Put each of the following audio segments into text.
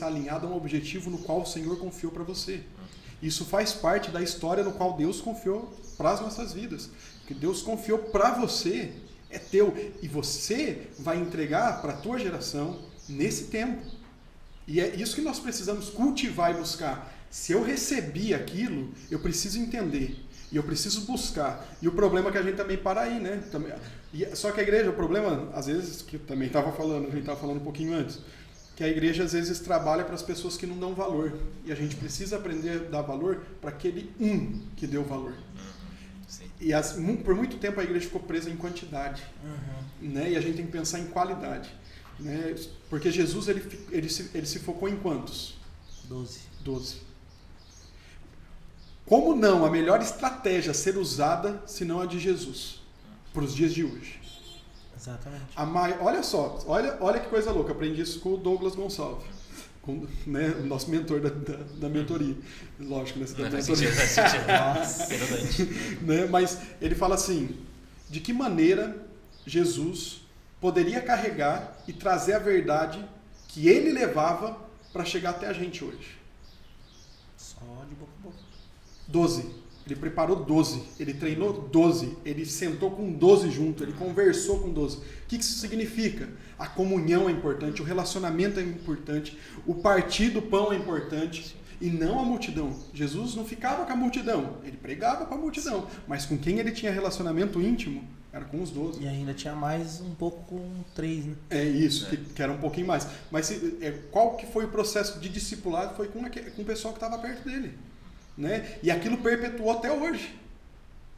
está alinhado a um objetivo no qual o Senhor confiou para você. Isso faz parte da história no qual Deus confiou para as nossas vidas. O que Deus confiou para você é teu. E você vai entregar para a tua geração nesse tempo. E é isso que nós precisamos cultivar e buscar. Se eu recebi aquilo, eu preciso entender. E eu preciso buscar. E o problema é que a gente também para aí, né? Só que a igreja, o problema, às vezes, que eu também a gente estava falando um pouquinho antes, que a igreja às vezes trabalha para as pessoas que não dão valor. E a gente precisa aprender a dar valor para aquele que deu valor. Sim. E por muito tempo a igreja ficou presa em quantidade. Né? E a gente tem que pensar em qualidade. Né? Porque Jesus ele se focou em quantos? 12. Como não a melhor estratégia a ser usada senão a de Jesus para os dias de hoje? Exatamente. Olha só, olha que coisa louca. Aprendi isso com o Douglas Gonçalves, né, o nosso mentor da mentoria. Lógico, né? Né, mas ele fala assim, de que maneira Jesus poderia carregar e trazer a verdade que ele levava para chegar até a gente hoje? Só de boca a boca. 12. Ele preparou 12. Ele treinou 12. Ele sentou com 12 junto. Ele conversou com 12. O que isso significa? A comunhão é importante, o relacionamento é importante, o partir do pão é importante e não a multidão. Jesus não ficava com a multidão. Ele pregava para a multidão. Mas com quem ele tinha relacionamento íntimo era com os 12. E ainda tinha mais um pouco com 3, né? É isso, que era um pouquinho mais. Mas qual que foi o processo de discipulado? Foi com o pessoal que estava perto dele. Né? E aquilo perpetuou até hoje.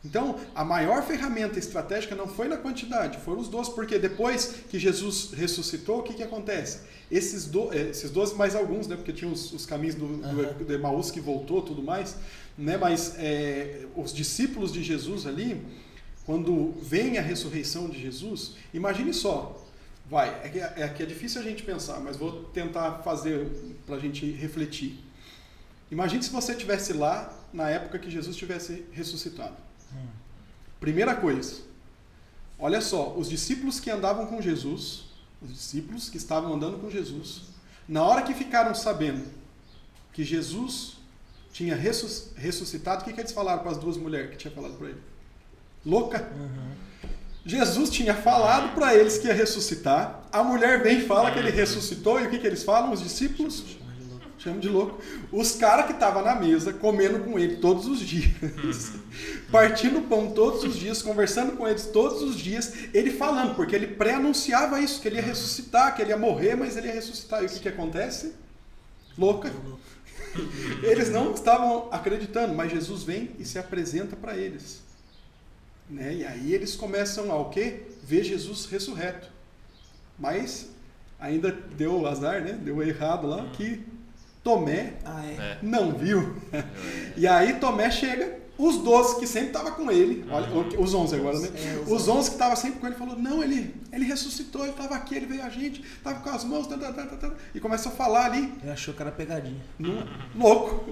Então, a maior ferramenta estratégica não foi na quantidade, foram os 12, porque depois que Jesus ressuscitou, o que acontece? Esses 12 mais alguns, né? Porque tinha os caminhos do Emaús que voltou, tudo mais, né? Mas os discípulos de Jesus ali, quando vem a ressurreição de Jesus, imagine só, é que é difícil a gente pensar, mas vou tentar fazer para a gente refletir. Imagine se você estivesse lá na época que Jesus tivesse ressuscitado. Primeira coisa, olha só, os discípulos que andavam com Jesus, os discípulos que estavam andando com Jesus, na hora que ficaram sabendo que Jesus tinha ressuscitado, o que eles falaram para as duas mulheres que tinha falado para ele? Louca? Jesus tinha falado para eles que ia ressuscitar, a mulher vem e fala que ele ressuscitou, e o que eles falam, os discípulos? Chama de louco. Os caras que estavam na mesa, comendo com ele todos os dias, partindo pão todos os dias, conversando com eles todos os dias, ele falando, porque ele pré-anunciava isso, que ele ia ressuscitar, que ele ia morrer, mas ele ia ressuscitar. E o que acontece? Louca. Eles não estavam acreditando, mas Jesus vem e se apresenta para eles. Né? E aí eles começam a o quê? Ver Jesus ressurreto. Mas ainda deu azar, né? Deu errado lá, que Tomé não viu. E aí Tomé chega, os 12 que sempre estavam com ele, olha, os 11 agora, né? Os 11 que estavam sempre com ele, falou, não, ele ressuscitou, ele estava aqui, ele veio a gente, estava com as mãos, e começa a falar ali. Ele achou que era pegadinha. Louco.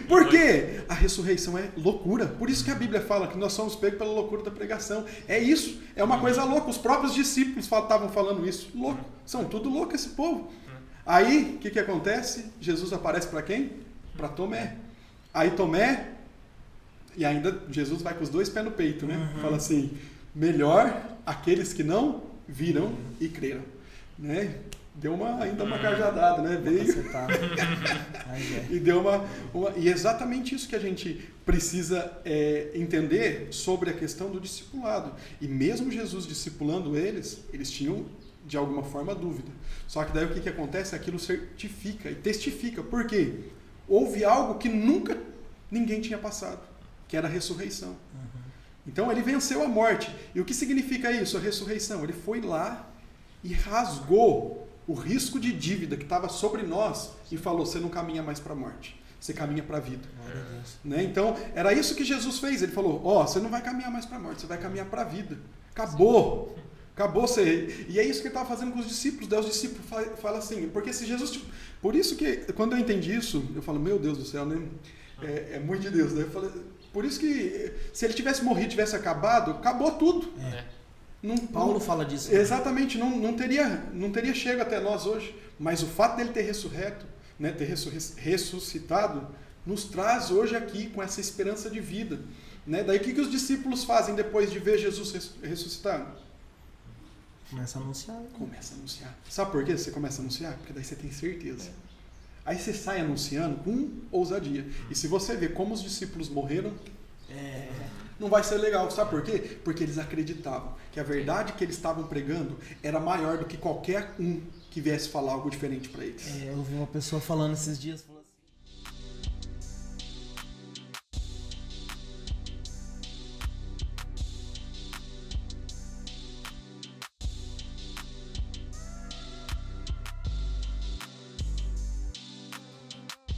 Por quê? A ressurreição é loucura. Por isso que a Bíblia fala que nós somos pegos pela loucura da pregação. É isso, é uma coisa louca. Os próprios discípulos estavam falando isso. Louco. São tudo louco esse povo. Aí, o que acontece? Jesus aparece para quem? Para Tomé. Aí Tomé, e ainda Jesus vai com os 2 pés no peito, né? Fala assim, melhor aqueles que não viram e creram. Né? Deu ainda uma cajadada, né? Veio e deu e exatamente isso que a gente precisa entender sobre a questão do discipulado. E mesmo Jesus discipulando eles tinham de alguma forma dúvida. Só que daí o que acontece? Aquilo certifica e testifica. Por quê? Houve algo que nunca ninguém tinha passado, que era a ressurreição. Então ele venceu a morte. E o que significa isso, a ressurreição? Ele foi lá e rasgou o risco de dívida que estava sobre nós e falou, você não caminha mais para a morte, você caminha para a vida. Né? Então, era isso que Jesus fez. Ele falou, você não vai caminhar mais para a morte, você vai caminhar para a vida. Acabou você. E é isso que ele estava fazendo com os discípulos. Daí os discípulos falam assim, porque se Jesus... Por isso que, quando eu entendi isso, eu falo, meu Deus do céu, né? É muito de Deus. Daí eu falei, por isso que, se ele tivesse morrido, tivesse acabado, acabou tudo. Paulo fala disso. Exatamente, não teria chego até nós hoje. Mas o fato dele ter né, ter ressuscitado, nos traz hoje aqui com essa esperança de vida. Né? Daí o que os discípulos fazem depois de ver Jesus ressuscitado? Começa a anunciar. Né? Começa a anunciar. Sabe por que você começa a anunciar? Porque daí você tem certeza. Aí você sai anunciando com ousadia. E se você ver como os discípulos morreram, não vai ser legal. Sabe por quê? Porque eles acreditavam que a verdade que eles estavam pregando era maior do que qualquer um que viesse falar algo diferente para eles. Eu ouvi uma pessoa falando esses dias.